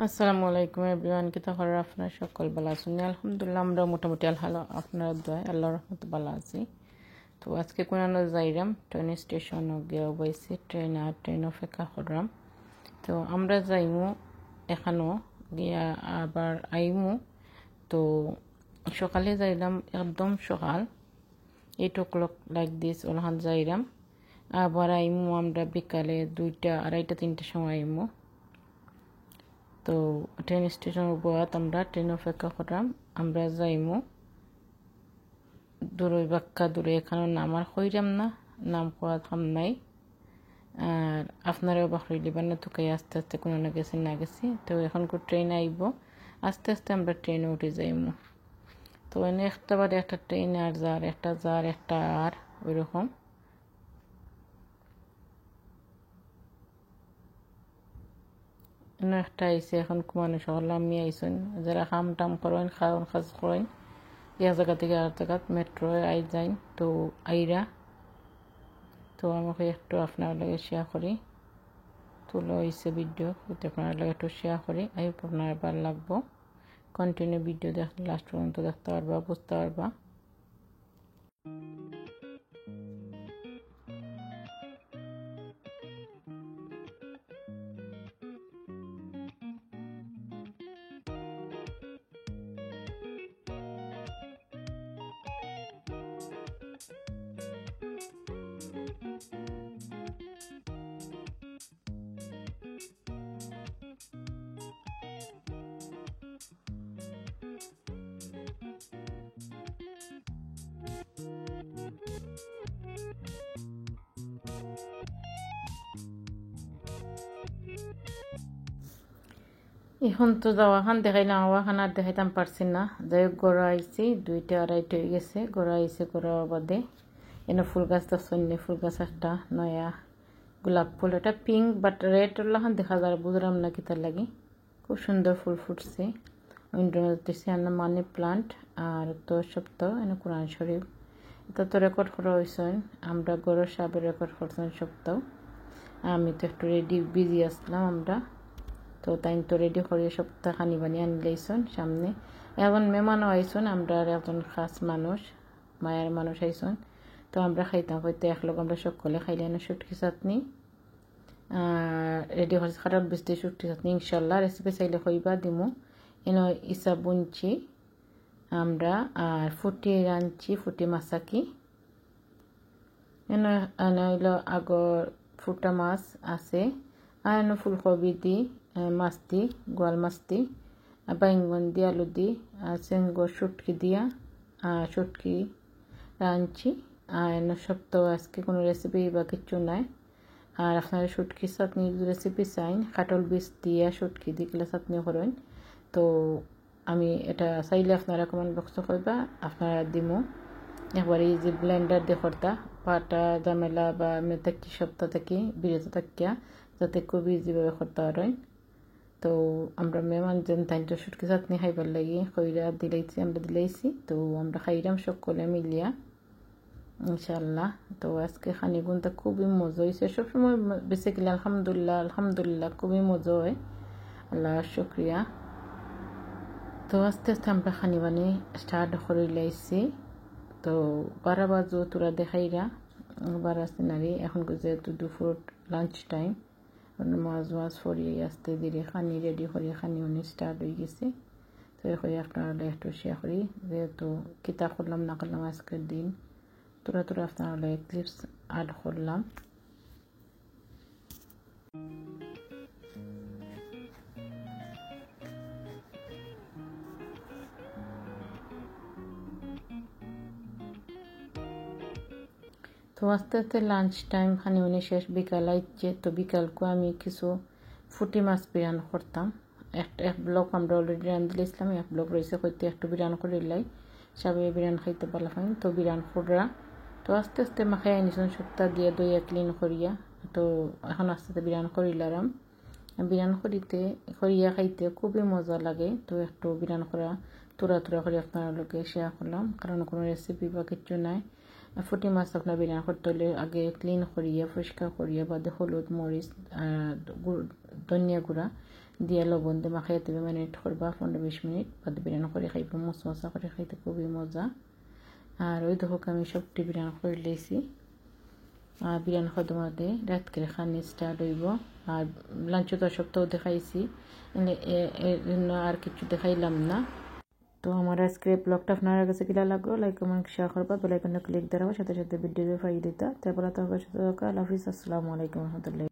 আসসালামু আলাইকুম এভরিওয়ান, কিতা খবর? আপনারা সকল ভালো আছেন? আলহামদুলিল্লাহ, আমরা মোটামুটি আপনার দোয়ায় আল্লাহর রহমতে ভালো আছি। তো আজকে কোন যাইরাম ট্রেন স্টেশন গিয়ে বইছি, ট্রেন অপেক্ষা করলাম। তো আমরা যাইমু এখানো গিয়া আবার আইমু। তো সকালে যাইলাম, একদম সকাল 8 o'clock লাইক দিস ওখান যাইরাম। আবার আইমু আমরা বিকালে 2টা, 2:30, 3টার সময় আইমু। তো ট্রেন স্টেশন উপহাত আমরা ট্রেন অপেক্ষা করলাম। আমরা যাইমু দূরে বাক্কা দূরে, এখানে নামার কইরাম না, নাম কোয়া থাম নাই। আর আপনারাও বাকরি লিবার না, তোকে আস্তে আস্তে কোনো না গেছি না গেছি। তো এখন ট্রেন আইব, আস্তে আস্তে আমরা ট্রেনে উঠে যাইমু। তো এনে একটা বারে একটা ট্রেন আর যার একটা আর ওইরকম। একটা আইসে এখন মানুষ হলাম আমি আইসেন যারা কাম টাম করেন, খাওয়ান কাজ করেন, এক জায়গা থেকে আর জায়গা মেট্রো আই যাই। তো আইরা তো আমাকে একটু আপনার লাগে শেয়ার করি, তুলো হয়েছে ভিডিও, যদি আপনার লাগে একটু শেয়ার করি। আই আপনার ভালো লাগবো। কন্টিনিউ ভিডিও দেখলে লাস্ট পর্যন্ত দেখতে পারবা, বুঝতে পারবা। এখন তো যাওয়াখান দেখাইলাম, আওয়াখান আর দেখাইতাম পারছি না। যাই হোক, গড়া আইছি, 2টা 2:30 হয়ে গেছে। গড়া আইছে, গড়া বাদে এনে ফুল গাছ দেখছেন, ফুল গাছ একটা নয়া গোলাপ ফুল, এটা পিঙ্ক বাট রেড ওলাখান দেখা যায়, বুঝলাম না কিতার লাগি। খুব সুন্দর ফুল ফুটছে। মানি প্লান্ট আর তো সপ্তাহ এনে কোরআন শরীফ, এটা তো রেকর্ড করা হয়েছে। আমরা গড়ের সাবে রেকর্ড করছেন সপ্তাহ। আমি তো একটু বিজি আসলাম আমরা। তো তাই তো রেডি করে সপ্তাহ খানি বানি আনলাইছন সামনে। এখন মেহমানও আইসন, আমরা একজন খাস মানুষ, মায়ের মানুষ আইসন। তো আমরা খাইতাম হয়তো একলগ আমরা সকলে খাইলে না শুটকি চাটনি রেডি করছি, খারাপ বৃষ্টি শুটকি চাটনি ইনশাল্লাহ। রেসিপি চাইলে কইবা দিমু। এনে ইসা বুনছি আমরা, আর ফুটি রাঁধছি, ফুটি মাছাকি। এনে হইল আগর ফুটা মাছ আছে, আর এনে ফুলকপি দি মাছ দি, গোয়াল মাছ দি, বাইঙ্গন দি, আলু দি, চেঙ্গর শুটকি দিয়া শুটকি রাঁধছি। আর এনে সপ্তাহ আজকে কোনো রেসিপি বা কিছু নাই। আর আপনারা শুটকি চাটনি রেসিপি চাইন, কাটল বীজ দিয়া শুটকি দি গেলে চাটনি করেন। তো আমি এটা চাইলে আপনারা কমেন্ট বক্সে কইবা, আপনারা দিমু। একবারে যে ব্লেন্ডার দিয়ে করতা পাটা ঝামেলা বা আমি থাকি সপ্তাহ থেকে বিরত থাকিয়া, যাতে খুব ইজিভাবে করতে পারেন। তো আমরা মেহমান যেন তাই তো শুটকি চাটনি খাইবার লাগি কইরা দিলাইছি, আমরা দিলাইছি। তো আমরা খাইলাম সকলে মিলিয়া ইনশাল্লাহ। তো আজকে খানি গুনটা খুবই মজা হয়েছে। সবসময় বেসিক্যালি আলহামদুলিল্লাহ আলহামদুলিল্লাহ খুবই মজা হয়, আল্লাহর শুক্রিয়া। তো আস্তে আস্তে আমরা খানি বানি স্টার্ট করে লাইছি। তো 12 বাজো তোরা দেখাইরা 12 সিনারি। এখন যেহেতু দুপুর লাঞ্চ টাইম, মাছ ফরিয়ে আসতে ধীরে খানি রেডি করি, খানি উনি স্টার্ট হয়ে গেছে। তো এখন আপনারা একটু শেয়ার করি, যেহেতু কিতা করলাম না করলাম আজকের দিন, তোরা আপনারা ক্লিপস অ্যাড করলাম। তো আস্তে আস্তে লাঞ্চ টাইম খানি উনি শেষ, বিকাল আইছে। তো বিকালকে আমি কিছু ফুটি মাছ বিরান করতাম। এক ব্লক আমরা অলরেডি রাঁধলে ইসলাম, এক ব্লক রয়েছে হয়তো একটু বিরান করে লাই, সবাই বিরান খাইতে ভালো পাই। তো বিরান করা তো আস্তে আস্তে মাখাই আনিছেন সপ্তাহ দিয়ে দইয়া ক্লিন করিয়া। তো এখন আস্তে আস্তে বিরান করিলাম। বিরান করিয়া খাইতে খুবই মজা লাগে। তো একটু বিরান করা তোরা করে আপনার লোকে শেয়ার করলাম, কারণ কোনো রেসিপি বা কিছু নাই। ফুটি মাছ আপনার বিরিয়ানি করতে হলে আগে ক্লিন করিয়া পরিষ্কার করিয়া বাদে হলুদ মরিচ ধনিয়া গুঁড়া দিয়ে লবণ দিয়ে মাখাই দেবে ম্যারিনেট করবা 15-20 মিনিট বাদে বিরিয়ানি করে খাইবা মশা করে খাইতে খুবই মজা। আর ওই দেখো আমি সবটি বিরিয়ানি করে লেছি। আর বিরিয়ানি খাওয়া মাঝে রাত করে খানি স্টার্ট হইব। আর লাঞ্চ তো সপ্তাহ দেখাইছি, এর জন্য আর কিছু দেখাইলাম না। তো আমার আজকে ব্লগটা আপনার কাছে কিলা লাগলো, লাইক কমেন্ট শেয়ার করবা, বেল আইকনে ক্লিক দেওয়া সাথে সাথে ভিডিও পাই দিতা। তারপরে তো আল্লাহ হাফিজ, আসসালামু আলাইকুম রহমতুল্লাহ।